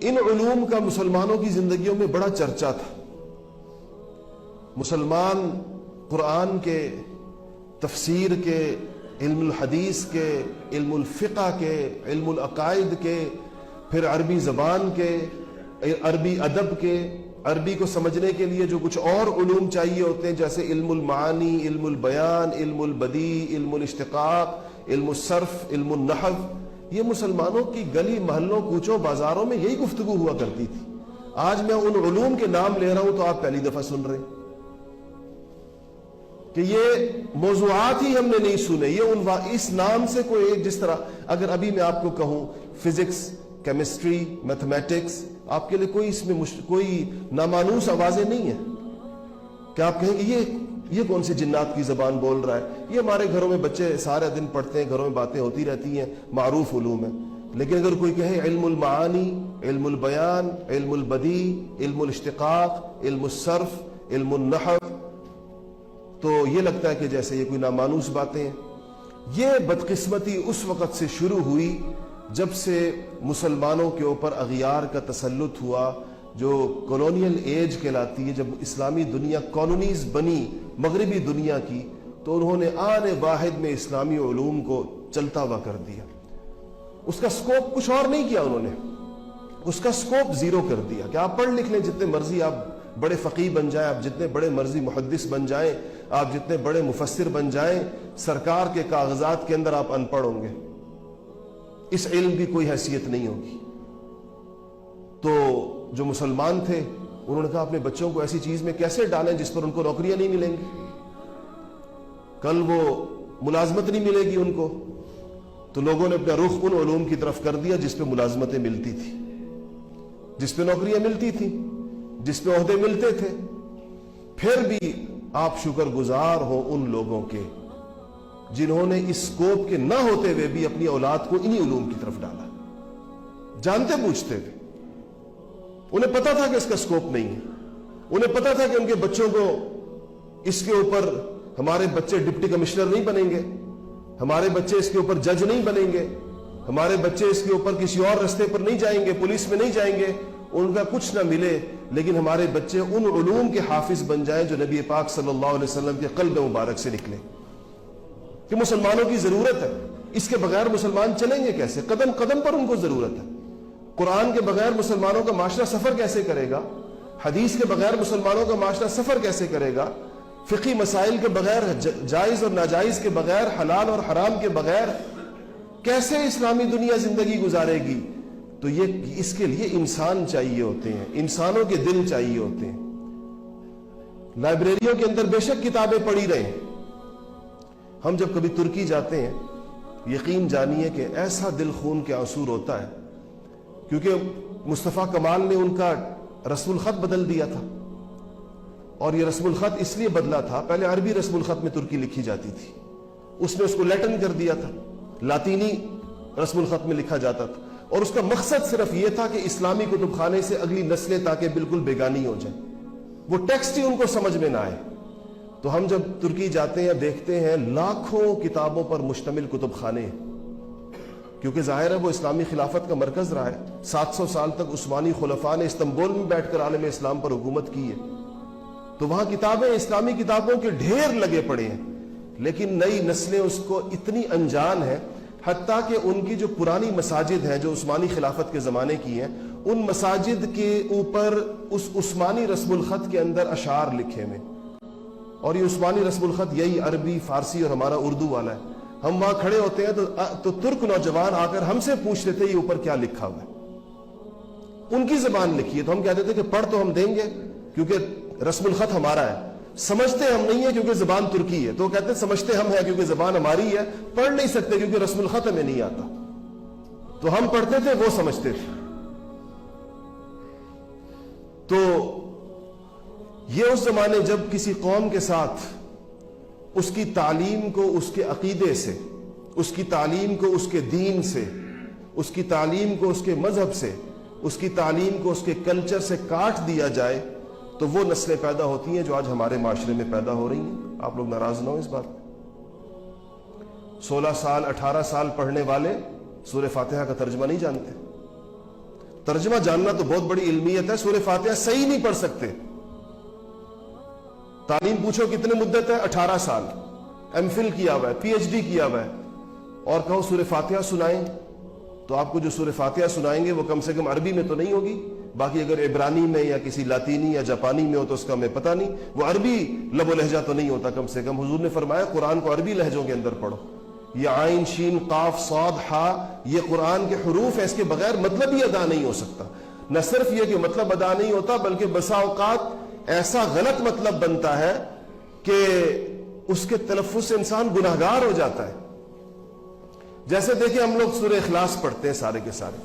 ان علوم کا مسلمانوں کی زندگیوں میں بڑا چرچا تھا۔ مسلمان قرآن کے، تفسیر کے، علم الحدیث کے، علم الفقہ کے، علم العقائد کے، پھر عربی زبان کے، عربی ادب کے، عربی کو سمجھنے کے لیے جو کچھ اور علوم چاہیے ہوتے ہیں جیسے علم المعانی، علم البیان، علم البدیع، علم الاشتقاق، علم الصرف، علم النحو، یہ مسلمانوں کی گلی محلوں کوچوں بازاروں میں یہی گفتگو ہوا کرتی تھی۔ آج میں ان علوم کے نام لے رہا ہوں تو آپ پہلی دفعہ سن رہے ہیں کہ یہ موضوعات ہی ہم نے نہیں سنے۔ یہ اس نام سے کوئی ایک، جس طرح اگر ابھی میں آپ کو کہوں فزکس، کیمسٹری، میتھمیٹکس، آپ کے لیے کوئی اس میں کوئی نامانوس آوازیں نہیں ہیں کہ آپ کہیں گے یہ کون سی جنات کی زبان بول رہا ہے۔ یہ ہمارے گھروں میں بچے سارے دن پڑھتے ہیں، گھروں میں باتیں ہوتی رہتی ہیں، معروف علوم ہیں۔ لیکن اگر کوئی کہے علم المعانی، علم البیان، علم البدیع، علم الاشتقاق، علم الصرف، علم النحو، تو یہ لگتا ہے کہ جیسے یہ کوئی نامانوس باتیں ہیں۔ یہ بدقسمتی اس وقت سے شروع ہوئی جب سے مسلمانوں کے اوپر اغیار کا تسلط ہوا، جو کولونیل ایج کہلاتی ہے۔ جب اسلامی دنیا کالونیز بنی مغربی دنیا کی، تو انہوں نے آن واحد میں اسلامی علوم کو چلتا ہوا کر دیا۔ اس کا سکوپ کچھ اور نہیں کیا، انہوں نے اس کا سکوپ زیرو کر دیا کہ آپ پڑھ لکھ لیں جتنے مرضی، آپ بڑے فقیہ بن جائیں، آپ جتنے بڑے مرضی محدث بن جائیں، آپ جتنے بڑے مفسر بن جائیں، سرکار کے کاغذات کے اندر آپ ان پڑھ ہوں گے، اس علم کی کوئی حیثیت نہیں ہوگی۔ تو جو مسلمان تھے انہوں نے کہا اپنے بچوں کو ایسی چیز میں کیسے ڈالیں جس پر ان کو نوکریاں نہیں ملیں گی، کل وہ ملازمت نہیں ملے گی ان کو۔ تو لوگوں نے اپنا رخ ان علوم کی طرف کر دیا جس پہ ملازمتیں ملتی تھی، جس پہ نوکریاں ملتی تھی، جس پہ عہدے ملتے تھے۔ پھر بھی آپ شکر گزار ہو ان لوگوں کے جنہوں نے اس سکوپ کے نہ ہوتے ہوئے بھی اپنی اولاد کو انہی علوم کی طرف ڈالا، جانتے بوجھتے ہوئے۔ انہیں پتا تھا کہ اس کا سکوپ نہیں ہے، انہیں پتا تھا کہ ان کے بچوں کو اس کے اوپر، ہمارے بچے ڈپٹی کمشنر نہیں بنیں گے، ہمارے بچے اس کے اوپر جج نہیں بنیں گے، ہمارے بچے اس کے اوپر کسی اور رستے پر نہیں جائیں گے، پولیس میں نہیں جائیں گے، ان کا کچھ نہ ملے، لیکن ہمارے بچے ان علوم کے حافظ بن جائیں جو نبی پاک صلی اللہ علیہ وسلم کے قلب مبارک سے نکلے، کہ مسلمانوں کی ضرورت ہے۔ اس کے بغیر مسلمان چلیں گے کیسے؟ قدم قدم پر ان کو ضرورت ہے۔ قرآن کے بغیر مسلمانوں کا معاشرہ سفر کیسے کرے گا؟ حدیث کے بغیر مسلمانوں کا معاشرہ سفر کیسے کرے گا؟ فقہی مسائل کے بغیر، جائز اور ناجائز کے بغیر، حلال اور حرام کے بغیر کیسے اسلامی دنیا زندگی گزارے گی؟ تو اس کے لیے انسان چاہیے ہوتے ہیں، انسانوں کے دل چاہیے ہوتے ہیں۔ لائبریریوں کے اندر بے شک کتابیں پڑھی رہیں، ہم جب کبھی ترکی جاتے ہیں یقین جانیے کہ ایسا دل خون کے آنسو ہوتا ہے، کیونکہ مصطفیٰ کمال نے ان کا رسم الخط بدل دیا تھا۔ اور یہ رسم الخط اس لیے بدلا تھا، پہلے عربی رسم الخط میں ترکی لکھی جاتی تھی، اس نے اس کو لیٹن کر دیا تھا، لاطینی رسم الخط میں لکھا جاتا تھا، اور اس کا مقصد صرف یہ تھا کہ اسلامی کتب خانے سے اگلی نسلیں تاکہ بالکل بیگانی ہو جائیں، وہ ٹیکسٹ ہی ان کو سمجھ میں نہ آئے۔ تو ہم جب ترکی جاتے ہیں دیکھتے ہیں لاکھوں کتابوں پر مشتمل کتب خانے ہیں، کیونکہ ظاہر ہے وہ اسلامی خلافت کا مرکز رہا ہے۔ 700 سال تک عثمانی خلفاء نے استنبول میں بیٹھ کر عالم اسلام پر حکومت کی ہے، تو وہاں کتابیں، اسلامی کتابوں کے ڈھیر لگے پڑے ہیں، لیکن نئی نسلیں اس کو اتنی انجان ہیں، حتیٰ کہ ان کی جو پرانی مساجد ہیں جو عثمانی خلافت کے زمانے کی ہیں، ان مساجد کے اوپر اس عثمانی رسم الخط کے اندر اشعار لکھے ہوئے، اور یہ عثمانی رسم الخط یہی عربی، فارسی اور ہمارا اردو والا ہے۔ ہم وہاں کھڑے ہوتے ہیں تو ترک نوجوان آ کر ہم سے پوچھتے تھے یہ اوپر کیا لکھا ہوا ہے، ان کی زبان لکھی ہے، تو ہم کہتے تھے کہ پڑھ تو ہم دیں گے کیونکہ رسم الخط ہمارا ہے، سمجھتے ہم نہیں ہے کیونکہ زبان ترکی ہے، تو کہتے ہیں سمجھتے ہم ہیں کیونکہ زبان ہماری ہے، پڑھ نہیں سکتے کیونکہ رسم الخط ہمیں نہیں آتا۔ تو ہم پڑھتے تھے، وہ سمجھتے تھے۔ تو یہ اس زمانے جب کسی قوم کے ساتھ اس کی تعلیم کو اس کے عقیدے سے، اس کی تعلیم کو اس کے دین سے، اس کی تعلیم کو اس کے مذہب سے، اس کی تعلیم کو اس کے کلچر سے کاٹ دیا جائے، تو وہ نسلیں پیدا ہوتی ہیں جو آج ہمارے معاشرے میں پیدا ہو رہی ہیں۔ آپ لوگ ناراض نہ ہو اس بات۔ 16 سال 18 سال پڑھنے والے سورہ فاتحہ کا ترجمہ نہیں جانتے، ترجمہ جاننا تو بہت بڑی علمیت ہے. سورہ فاتحہ صحیح نہیں پڑھ سکتے. تعلیم پوچھو کتنے مدت ہے؟ 18 سال. ایم فل کیا ہوا ہے, پی ایچ ڈی کیا ہوا ہے, اور کہو سورہ فاتحہ سنائیں, تو آپ کو جو سورہ فاتحہ سنائیں گے وہ کم سے کم عربی میں تو نہیں ہوگی. باقی اگر عبرانی میں یا کسی لاطینی یا جاپانی میں ہو تو اس کا ہمیں پتہ نہیں. وہ عربی لب و لہجہ تو نہیں ہوتا کم سے کم. حضور نے فرمایا قرآن کو عربی لہجوں کے اندر پڑھو. یہ عین شین قاف صاد ہا یہ قرآن کے حروف ہیں, اس کے بغیر مطلب ہی ادا نہیں ہو سکتا. نہ صرف یہ کہ مطلب ادا نہیں ہوتا بلکہ بسا اوقات ایسا غلط مطلب بنتا ہے کہ اس کے تلفظ سے انسان گناہگار ہو جاتا ہے. جیسے دیکھیں ہم لوگ سورہ اخلاص پڑھتے ہیں, سارے کے سارے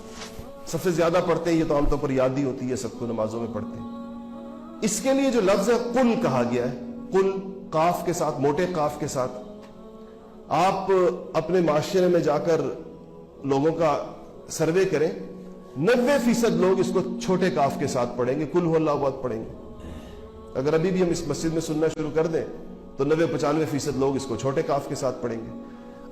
سب سے زیادہ پڑھتے ہیں, یہ تو عام طور پر یاد ہی ہوتی ہے سب کو, نمازوں میں پڑھتے ہیں. اس کے لیے جو لفظ ہے قل کہا گیا ہے, قل قاف کے ساتھ, موٹے قاف کے ساتھ. آپ اپنے معاشرے میں جا کر لوگوں کا سروے کریں, 90% لوگ اس کو چھوٹے کاف کے ساتھ پڑھیں گے, قل هو اللہ احد پڑھیں گے. اگر ابھی بھی ہم اس مسجد میں سننا شروع کر دیں تو 90-95% لوگ اس کو چھوٹے کاف کے ساتھ پڑھیں گے.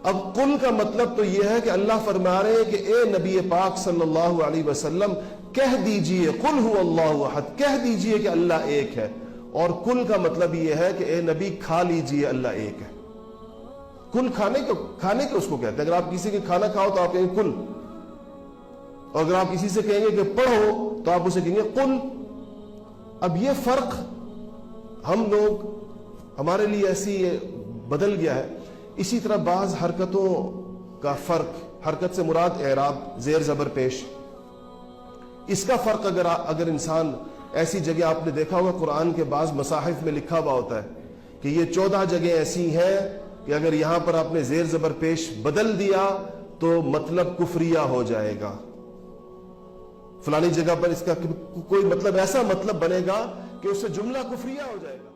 اب قل کا مطلب تو یہ ہے کہ اللہ فرما رہے ہیں کہ اے نبی پاک صلی اللہ علیہ وسلم کہہ دیجئے قل هو اللہ احد, کہہ دیجئے کہ اللہ ایک ہے. اور قل کا مطلب یہ ہے کہ اے نبی کھا لیجئے اللہ ایک ہے. کل کھانے کے اس کو کہتے ہیں. اگر آپ کسی کے کھانا کھاؤ تو آپ کہیں گے کل, اور اگر آپ کسی سے کہیں گے کہ پڑھو تو آپ اسے کہیں گے قل. اب یہ فرق ہم لوگ, ہمارے لیے ایسی بدل گیا ہے. اسی طرح بعض حرکتوں کا فرق, حرکت سے مراد اعراب, زیر زبر پیش, اس کا فرق اگر انسان ایسی جگہ, آپ نے دیکھا ہوگا قرآن کے بعض مصاحف میں لکھا ہوا ہوتا ہے کہ یہ 14 جگہیں ایسی ہیں کہ اگر یہاں پر آپ نے زیر زبر پیش بدل دیا تو مطلب کفریہ ہو جائے گا. فلانی جگہ پر اس کا کوئی مطلب ایسا مطلب بنے گا کہ اس سے جملہ کفریہ ہو جائے گا.